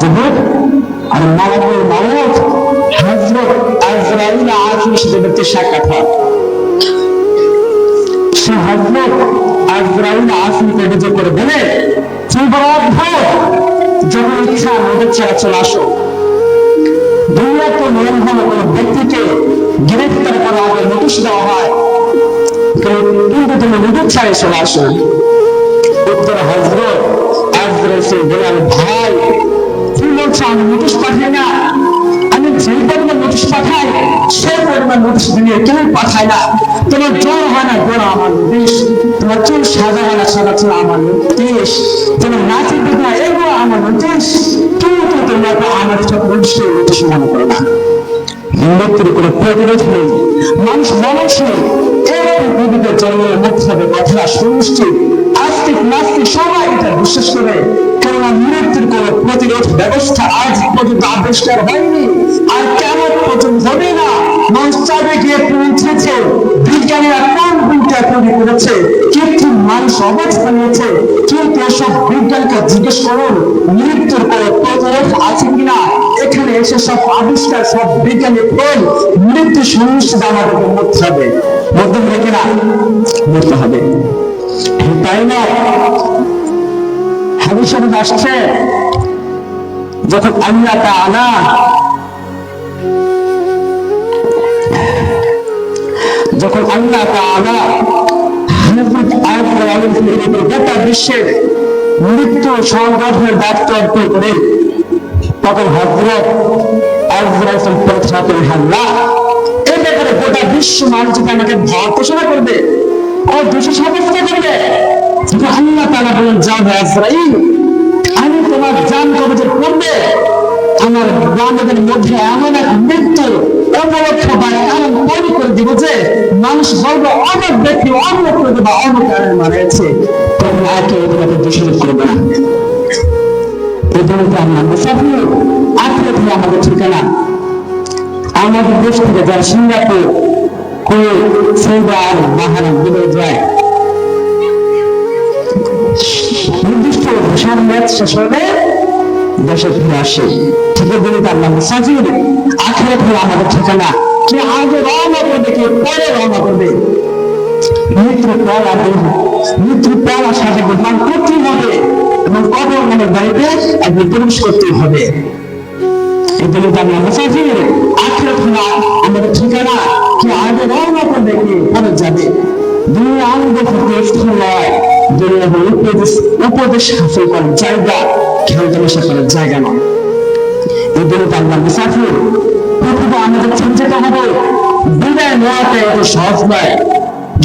যুবক আর মালাকুল মাউত হযরত আজরাইল আখির সাথে ব্যক্তির সাক্ষাৎ হয়। সে হযরত আজরাইল আখিরকে যে করে বলে, তুমি বড় অদ্ভুত, যখন ইচ্ছা নদীর ছেড়ে চলে আসো। দুনিয়াতে নিয়ম হলো কোনো ব্যক্তিকে গ্রেফতার করার আগে নোটিশ দেওয়া হয়, কিন্তু তুমি নদীর ছেড়ে চলে আসো। উত্তর হযরত আজরাইল বলেন, ভাই তুমি বলছো আমি নোটিশ পাঠাই না, আমি যে পরিমাণ নোটিশ পাঠাই সে পরিমাণ নোটিশ দুনিয়া কেউ পাঠায় না। তোমার জ্বর হয় না, জ্বর আমার নোটিশ। তোমার চুল সাদা হয় না, সাদা চুল আমার নোটিশ। তোমার নাচি না, এগুলো আমার নোটিশ। কিন্তু তোমরা তো আমার সব নোটিশ মনে করো না। মৃত্যুর কোনো প্রতিরোধ নেই, মানুষ নেই। এই পৃথিবীতে জন্মের মুক্ত হবে কথা সুনিশ্চিত। আস্তিক নাস্তিক সবাই এটা বিশ্বাস করে, কেননা মৃত্যুর কোন প্রতিরোধ ব্যবস্থা আজ পর্যন্ত আবিষ্কার হয়নি, আর কেমন পর্যন্ত হবে না। মানুষ চাবে গিয়ে পৌঁছেছে, বিজ্ঞানীরা কোন বইটা তৈরি করেছে, কিন্তু মানুষ অবস্থা নিয়েছে। কিন্তু এসব বিজ্ঞানকে জিজ্ঞেস করুন মৃত্যুর কোন প্রতিরোধ আছে কিনা। এখানে এসে সব আবিষ্কার, সব বিজ্ঞানী ফল, মৃত্যু সুনিশ্চিত আমাদেরকে মরতে হবে। মরতে হবে কিনা? মরতে হবে, তাই না? হাদিসে আসছে যখন আল্লাহ তাআলা গোটা বিশ্বের মৃত্যু সংগঠনের দায়িত্ব অর্পণ করে, তখন হযরত আজরাইল প্রার্থনা করে, আল্লাহ এই ব্যাপারে গোটা বিশ্ব মানুষ আমাকে ভর্ৎসনা করবে ও দোষী সাব্যস্ত করবে। আল্লাহ তাআলা বলেন, যাও আজরাইল, আমি তোমার জান কবজে করবে, আমার বান্দাদের মধ্যে এমন এক মৃত্যু উপলক্ষ বা এমন তৈরি করে দিব যে মানুষ বলবে অনেক ব্যক্তি অন্য করবে বা অন্য কারণে মারা গেছে, তখন একে এগুলোকে দোষারোপ করবে না। এই জন্য আমরা মুসাফির, আখিরাত হলো আমাদের ঠিকানা। আমাদের দেশ থেকে যারা সিঙ্গাপুর, কুয়েত, সৌদি আরব, বাহরাইন, দুবাই যায়, নির্দিষ্ট ভিসার মেয়াদ শেষ হলে দেশে ফিরে আসে। ঠিক বলি আমরা মুসাফির, আখিরাত হলো আমাদের ঠিকানা। কে আগে রওনা করবে, কে পরে রওনা করবে। মৃত্যুর পর সাথে মান করতেই হবে এবং কবর নামের বাড়িতে একদিন প্রবেশ করতেই হবে। এই জন্য আমরা মুসাফির, আখিরাত হলো আমাদের ঠিকানা। কে আগে রওনা করবে, কে পরে যাবে। দুনিয়া আনন্দ করতে স্থল নয়, দুনিয়া উপদেশ হাসিল করার জায়গা, খেয়াল তামাশা করার জায়গা নয়। এই জন্য আমরা মুসাফির, পৃথিবী আমাদের চিন্তিত হবে। বিদায় নেওয়াটা এত সহজ নয়।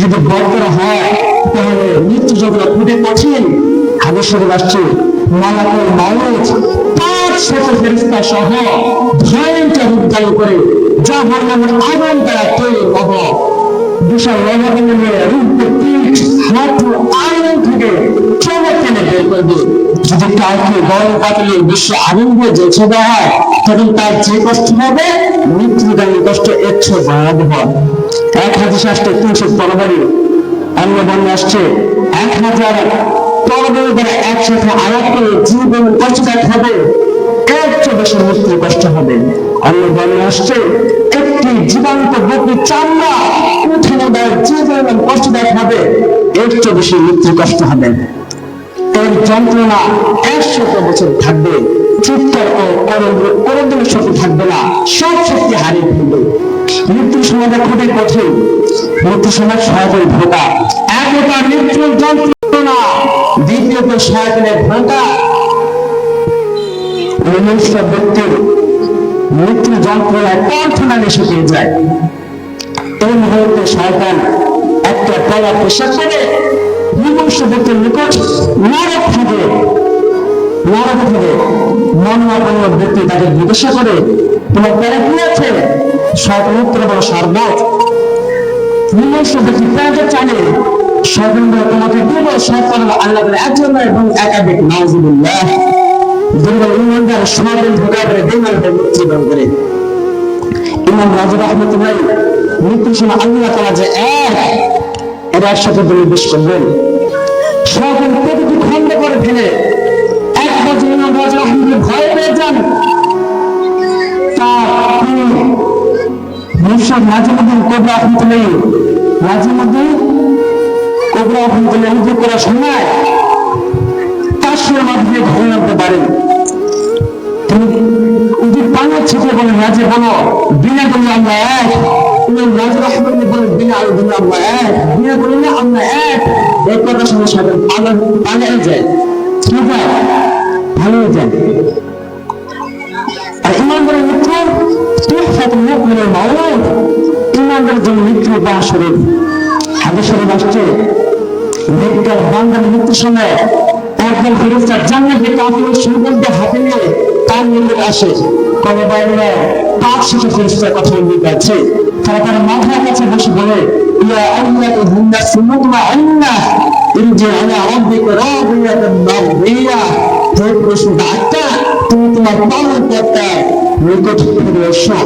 যদি বড় হয় তাহলে মৃত্যু যখন খুবই কঠিন। হাদিসে আসছে মালাকুল মাউত 500 ফেরেশতা সহ ভয়ঙ্কর রূপ ধারণ করে জাহান্নামের আগুন দ্বারা তৈরি হব। বিশাল রণাঙ্গনে রূপে পিঠ, হাঁটু, আগুন থেকে চমক টেনে বের করবে। যদি কাউকে গরম পাতলে বিশ্ব আগুন দিয়ে জ্বলছে দেওয়া হয়, তখন তার যে কষ্ট হবে মৃত্যুদায়ী কষ্ট 100 ভয়াবহ। এক হাদিসে আসছে 300 তরবারি, অন্য বর্ণে আসছে 1000 তরবারি দ্বারা একসাথে আঘাত করে জীবন কষ্টদায়ক হবে, 100 বেশি মৃত্যুর কষ্ট হবে। অন্য বর্ণে আসছে একটি জীবন্ত বকরির চামড়া উঠানো দেয় জীবন কষ্টদায়ক হবে, 100 বেশি মৃত্যুর কষ্ট হবে। এর যন্ত্রণা 100 বছর থাকবে। চিৎকার ও করোদনের শক্তি থাকবে না, সব শক্তি হারিয়ে ফেলবে। মৃত্যুর সময়টা খুবই কঠিন। মৃত্যুর সময় শয়তানের ধোঁকা, একটা মৃত্যুর যন্ত্রণা, দ্বিতীয়ত শয়তানের ধোঁকা। মনুষ্য ব্যক্তির মৃত্যুর যন্ত্রণায় কণ্ঠনা নেশে পেয়ে যায়। এই মুহূর্তে শয়তান একটা পলা পেশাব করে মনুষ্য ব্যক্তির নিকট নরক থেকে মনোয়াপন্ন ব্যক্তি তাকে জিজ্ঞাসা করে, তোমার পেরে কি আছে? শয়তান উত্তর বড় শরবত। মনুষ্য ব্যক্তি পেরে জানে, শয়তান তোমাকে দিব। শয়তান আল্লাহ একজন এবং একাধিক, নাউযুবিল্লাহ। দুর্বল ইমানদার শয়তান ধোঁকা করে বেঈমানদের মৃত্যুবরণ করে। ইমাম রাজা রাহমাতুল্লাহ মৃত্যুর সময় আল্লাহ তাআলা যে এর একসাথে নির্দেশ করবেন, শয়তান প্রতিটি খণ্ড করে ফেলে। এক পর্যায়ে ইমাম রাজা রাহমাতুল্লাহ ভয় পেয়ে যান, শেখ নাজিমুদ্দিন কোবরা নাজিমুদ্দিন কোবরা উদ্যোগ করার সময় 500 মাধ্যমে ঘরে আনতে পারেন। তিনি উদ্যোগ পানের ছেড়ে বলেন, রাজে বলো বিনা করলে আমরা এক। রাজা রহমান বলেন, বিনা আলো দিলে আমরা এক, বিনা করলে আমরা এক। এই কথা শুনে সবাই পালিয়ে যায়, কি যায়, ভালো হয়ে যায়। আর ইমানদারের মৃত্যু ইমানদারের জন্য মৃত্যু বা শরীর হাদিস শরীফ আসছে, বান্দার মৃত্যুর সময় একদল ফেরেশতা জান্নাতে কাফিরের সুগন্ধ হাতে নিয়ে তার নিকট আসে। কবে বাইরে 500 ফেরেশতার কথা উল্লেখ আছে। তারা তার মাথার কাছে বসে বলে, ইয়া আইয়াতুন নাফসু মুতমাইন্নাহ ইরজি ইলা রাব্বিকা রাদিয়াতান মারদিয়া। হে প্রসূত আত্মা, তুমি তোমার পালনকর্তার নিকট ফিরে এসো।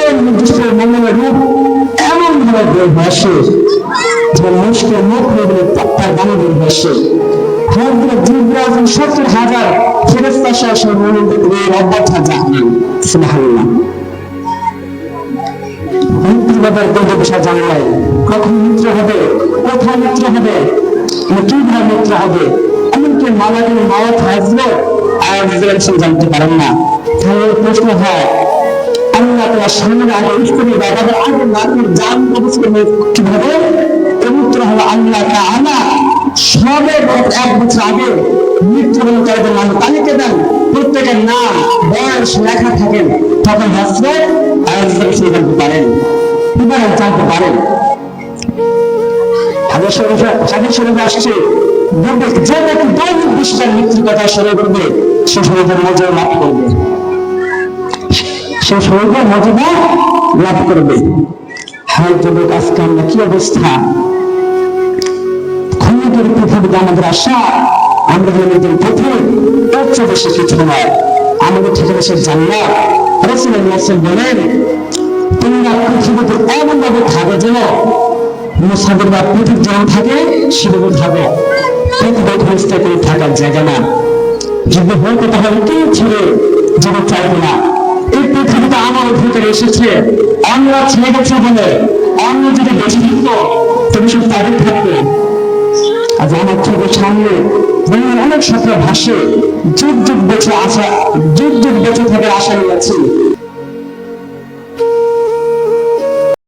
এর নির্দিষ্ট মঙ্গলের রূপ এমন ভাবে বের আসে যে মানুষকে মুখ নিয়ে তার বাণী বের আসে। হযরত জিবরাইল 70,000 ফেরেশতা সহ রব্বত জানেন। সুবহানাল্লাহ। মৃত্যুর ব্যাপারে কোনো বিষয় জানা নাই। কখন মৃত্যু হবে, কোথায় মৃত্যু হবে, কিভাবে মৃত্যু হবে, এমনকি মালাকুল মউত হযরত আইয়ুব জানতে পারেন না। তাহলে প্রশ্ন হয়, আল্লাহ তাআলা সামনে আগে ইসলামী বাবাদের আগে নারীর জান কবজ করবে কিভাবে? উত্তর হলো আল্লাহ তাআলা সবে 1 বছর আগে মৃত্যু হলো তাদের নাম তালিকা দেন, প্রত্যেকের নাম বয়স লেখা থাকেন। তখন হযরত আইয়ুব জানতে পারেন, কিভাবে জানতে পারেন? হাদিস শরীফে আসছে, যে ব্যক্তি দৈনিক 20টা মৃত্যুর কথা স্মরণ করবে সে শরীরের মর্যাদা লাভ করবে, সে শরীরের মর্যাদা লাভ করবে। হায় যুবক, আজকে আমরা কি অবস্থা! ক্ষণিকের পৃথিবীতে আমাদের আশা, আমরা নিজের পৃথিবী এর চেয়ে বেশি কিছু নয়। আমাদের থেকে বেশি জান্নাত। রাসূলুল্লাহ বলেন, তোমরা পৃথিবীতে এমন ভাবে থাকো যেন মুসাফির বা পৃথিবী যেমন থাকে সেরকম থাকো। পৃথিবী স্থায়ী করে থাকার জায়গা না। যদি হয়তো তাহলে কেউ ছেড়ে যেন চাইবে না। এই পৃথিবীতে আমার অধিকারে এসেছে, অন্যরা ছেড়ে গেছে বলে অন্য যদি বেঁচে থাকত তবে সব তাদের থাকবে। আজ আমার চোখের সামনে অনেক স্বপ্ন ভাসে, যুগ যুগ বেঁচে থাকার আশা নিয়ে আছি।